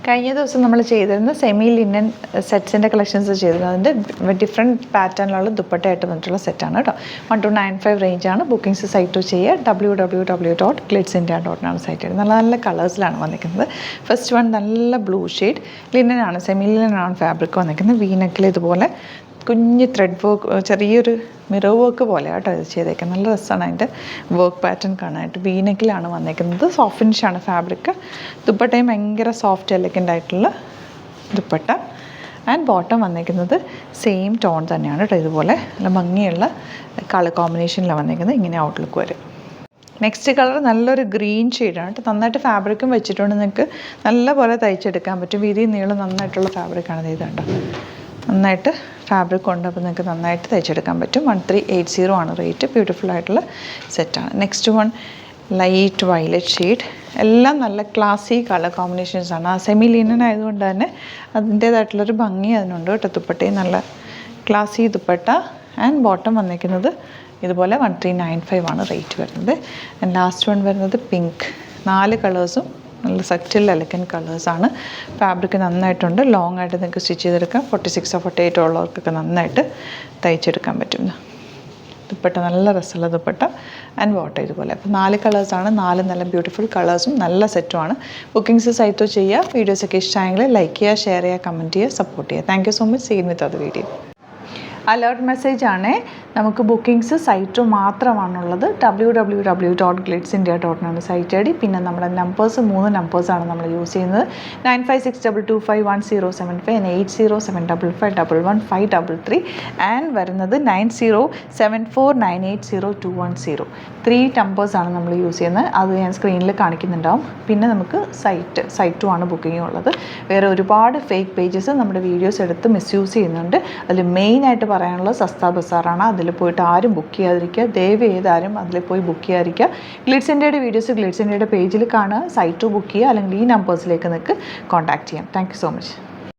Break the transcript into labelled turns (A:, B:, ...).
A: കഴിഞ്ഞ ദിവസം നമ്മൾ ചെയ്തിരുന്ന സെമി ലിനൻ സെറ്റ്സിൻ്റെ കളക്ഷൻസ് ചെയ്തിരുന്നു. അതിൻ്റെ ഡിഫറെൻറ്റ് പാറ്റേണിലുള്ള ദുപ്പട്ടയായിട്ട് വന്നിട്ടുള്ള സെറ്റാണ് കേട്ടോ. 1295 റേഞ്ചാണ്. ബുക്കിംഗ്സ് സൈറ്റ് ചെയ്യുക. www.glitzindia.com site. നല്ല നല്ല കളേഴ്സിലാണ് വന്നിരിക്കുന്നത്. ഫസ്റ്റ് വൺ നല്ല ബ്ലൂ ഷെയ്ഡ് ലിനനാണ്, സെമി ലിനനാണ് ഫാബ്രിക് വന്നിരിക്കുന്നത്. വീനെക്കിൽ ഇതുപോലെ കുഞ്ഞ് ത്രെഡ് വർക്ക്, ചെറിയൊരു മിറർ വർക്ക് പോലെ കേട്ടോ ഇത് ചെയ്തേക്കുന്നത്. നല്ല രസമാണ് അതിൻ്റെ വർക്ക് പാറ്റേൺ കാണാനായിട്ട്. വീനെക്കിലാണ് വന്നിരിക്കുന്നത്. സോഫ്റ്റ് ഫിനിഷാണ് ഫാബ്രിക്. ദുപ്പട്ടയും ഭയങ്കര സോഫ്റ്റ് എലഗൻ്റ് ആയിട്ടുള്ള ദുപ്പട്ട. ആൻഡ് ബോട്ടം വന്നിരിക്കുന്നത് സെയിം ടോൺ തന്നെയാണ് കേട്ടോ. ഇതുപോലെ നല്ല ഭംഗിയുള്ള കളർ കോമ്പിനേഷനിലാണ് വന്നിരിക്കുന്നത്. ഇങ്ങനെ ഔട്ട്ലുക്ക് വരും. നെക്സ്റ്റ് കളർ നല്ലൊരു ഗ്രീൻ ഷെയ്ഡാണ് കേട്ടോ. നന്നായിട്ട് ഫാബ്രിക്കും വെച്ചിട്ടുണ്ട്. നിങ്ങൾക്ക് നല്ല പോലെ തയ്ച്ചെടുക്കാൻ പറ്റും. വീതി നീളം നന്നായിട്ടുള്ള ഫാബ്രിക്കാണ് ഇത് കേട്ടോ. നന്നായിട്ട് ഫാബ്രിക് ഉണ്ട്. അപ്പോൾ നിങ്ങൾക്ക് നന്നായിട്ട് തയ്ച്ചെടുക്കാൻ പറ്റും. 1380 ആണ് റേറ്റ്. ബ്യൂട്ടിഫുൾ ആയിട്ടുള്ള സെറ്റാണ്. Next one light violet shade. എല്ലാം നല്ല ക്ലാസി കളർ കോമ്പിനേഷൻസാണ്. ആ സെമി ലിനൻ ആയതുകൊണ്ട് തന്നെ അതിൻ്റേതായിട്ടുള്ളൊരു ഭംഗി അതിനുണ്ട് കേട്ടോ. ദുപ്പട്ടയും നല്ല ക്ലാസി ദുപ്പട്ട. ആൻഡ് ബോട്ടം വന്നിരിക്കുന്നത് ഇതുപോലെ 1395 ആണ് റേറ്റ് വരുന്നത്. ആൻഡ് ലാസ്റ്റ് വൺ വരുന്നത് പിങ്ക്. 4 കളേഴ്സും നല്ല സറ്റിൽ എലഗൻറ്റ് കളേഴ്സാണ്. ഫാബ്രിക് നന്നായിട്ടുണ്ട്. ലോങ് ആയിട്ട് നിങ്ങൾക്ക് സ്റ്റിച്ച് ചെയ്തെടുക്കാം. 46 48 ഉള്ളവർക്കൊക്കെ നന്നായിട്ട് തയ്ച്ചെടുക്കാൻ പറ്റും. ദുപ്പട്ട നല്ല രസമുള്ള ദുപ്പട്ട. ആൻഡ് ബോട്ടം ഇതുപോലെ. അപ്പോൾ 4 കളേഴ്സാണ്. 4 നല്ല ബ്യൂട്ടിഫുൾ കളേഴ്സും നല്ല സെറ്റുമാണ്. ബുക്കിംഗ്സ് സൈറ്റ് ചെയ്യുക. വീഡിയോസൊക്കെ ഇഷ്ടമായെങ്കിൽ ലൈക്ക് ചെയ്യുക, ഷെയർ ചെയ്യുക, കമൻറ്റ് ചെയ്യുക, സപ്പോർട്ട് ചെയ്യുക. Thank you so much. Seen with അത് വീഡിയോ. അലേർട്ട് മെസ്സേജാണ്. നമുക്ക് ബുക്കിംഗ്സ് സൈറ്റ് മാത്രമാണുള്ളത്. www.glitzindia.com site I D. പിന്നെ നമ്മുടെ നമ്പേഴ്സ് 3 നമ്പേഴ്സാണ് നമ്മൾ യൂസ് ചെയ്യുന്നത്. 9562251075 and 8075551153 ആൻഡ് വരുന്നത് 9074980210. 3 നമ്പേഴ്സാണ് നമ്മൾ യൂസ് ചെയ്യുന്നത്. അത് ഞാൻ സ്ക്രീനിൽ കാണിക്കുന്നുണ്ടാവും. പിന്നെ നമുക്ക് സൈറ്റും ആണ് ബുക്കിംഗ് ഉള്ളത്. വേറെ ഒരുപാട് ഫേക്ക് പേജസ് നമ്മുടെ വീഡിയോസ് എടുത്ത് മിസ്യൂസ് ചെയ്യുന്നുണ്ട്. അതിൽ മെയിനായിട്ട് പറയാനുള്ളത് സസ്ത ബസാറാണ്. അതിൽ പോയിട്ട് ആരും ബുക്ക് ചെയ്യാതിരിക്കുക. ദയവ് ചെയ്താരും അതിൽ പോയി ബുക്ക് ചെയ്യാതിരിക്കുക. ഗ്ലിറ്റ്സ് ഇന്ത്യയുടെ വീഡിയോസ് ഗ്ലിറ്റ്സ് ഇന്ത്യയുടെ പേജിൽ കാണുക. സൈറ്റ് ബുക്ക് ചെയ്യുക. അല്ലെങ്കിൽ ഈ നമ്പേഴ്സിലേക്ക് നിങ്ങൾക്ക് കോൺടാക്ട് ചെയ്യാം. Thank you so much.